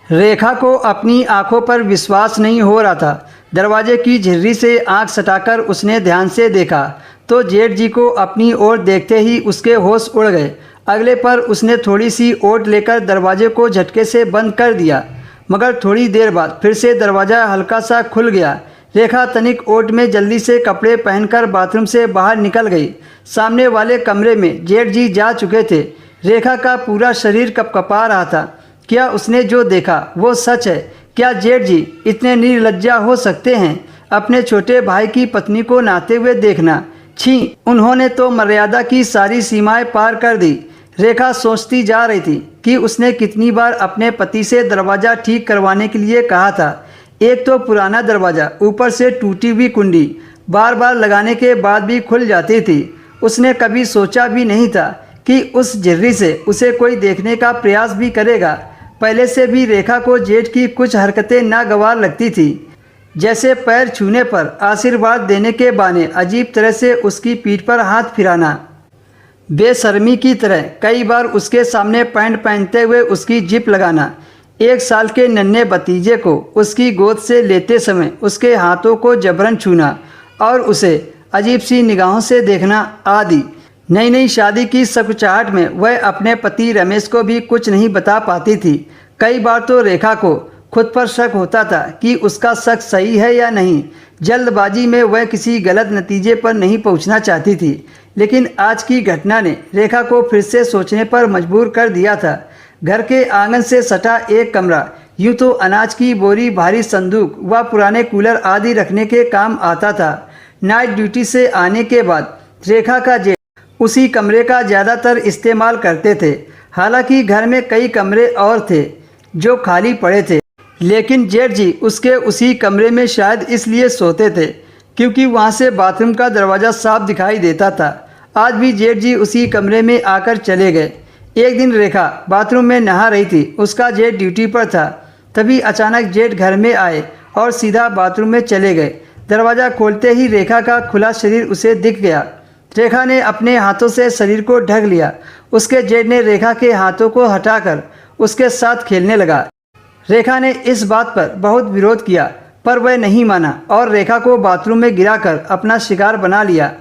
रेखा को अपनी आंखों पर विश्वास नहीं हो रहा था। दरवाजे की झिर्री से आंख सटाकर उसने ध्यान से देखा तो जेठ जी को अपनी ओर देखते ही उसके होश उड़ गए। अगले पर उसने थोड़ी सी ओट लेकर दरवाजे को झटके से बंद कर दिया, मगर थोड़ी देर बाद फिर से दरवाज़ा हल्का सा खुल गया। रेखा तनिक ओट में जल्दी से कपड़े पहनकर बाथरूम से बाहर निकल गई। सामने वाले कमरे में जेठ जी जा चुके थे। रेखा का पूरा शरीर कपकपा रहा था। क्या उसने जो देखा वो सच है? क्या जेठ जी इतने निर्लज्जा हो सकते हैं अपने छोटे भाई की पत्नी को नहाते हुए देखना? छी, उन्होंने तो मर्यादा की सारी सीमाएं पार कर दी। रेखा सोचती जा रही थी कि उसने कितनी बार अपने पति से दरवाज़ा ठीक करवाने के लिए कहा था। एक तो पुराना दरवाज़ा, ऊपर से टूटी हुई कुंडी, बार बार लगाने के बाद भी खुल जाती थी। उसने कभी सोचा भी नहीं था कि उस झिर्री से उसे कोई देखने का प्रयास भी करेगा। पहले से भी रेखा को जेठ की कुछ हरकतें नागवार लगती थी, जैसे पैर छूने पर आशीर्वाद देने के बहाने अजीब तरह से उसकी पीठ पर हाथ फिराना, बेशर्मी की तरह कई बार उसके सामने पैंट पहनते हुए उसकी जिप लगाना, 1 साल के नन्हे भतीजे को उसकी गोद से लेते समय उसके हाथों को जबरन छूना और उसे अजीब सी निगाहों से देखना आदि। नई नई शादी की सकुचाहट में वह अपने पति रमेश को भी कुछ नहीं बता पाती थी। कई बार तो रेखा को खुद पर शक होता था कि उसका शक सही है या नहीं। जल्दबाजी में वह किसी गलत नतीजे पर नहीं पहुंचना चाहती थी, लेकिन आज की घटना ने रेखा को फिर से सोचने पर मजबूर कर दिया था। घर के आंगन से सटा एक कमरा यूँ तो अनाज की बोरी, भारी संदूक व पुराने कूलर आदि रखने के काम आता था। नाइट ड्यूटी से आने के बाद रेखा का जेठ उसी कमरे का ज़्यादातर इस्तेमाल करते थे। हालांकि घर में कई कमरे और थे जो खाली पड़े थे, लेकिन जेठ जी उसके उसी कमरे में शायद इसलिए सोते थे क्योंकि वहां से बाथरूम का दरवाज़ा साफ दिखाई देता था। आज भी जेठ जी उसी कमरे में आकर चले गए। एक दिन रेखा बाथरूम में नहा रही थी, उसका जेठ ड्यूटी पर था। तभी अचानक जेठ घर में आए और सीधा बाथरूम में चले गए। दरवाज़ा खोलते ही रेखा का खुला शरीर उसे दिख गया। रेखा ने अपने हाथों से शरीर को ढक लिया। उसके जेठ ने रेखा के हाथों को हटाकर उसके साथ खेलने लगा। रेखा ने इस बात पर बहुत विरोध किया, पर वह नहीं माना और रेखा को बाथरूम में गिराकर अपना शिकार बना लिया।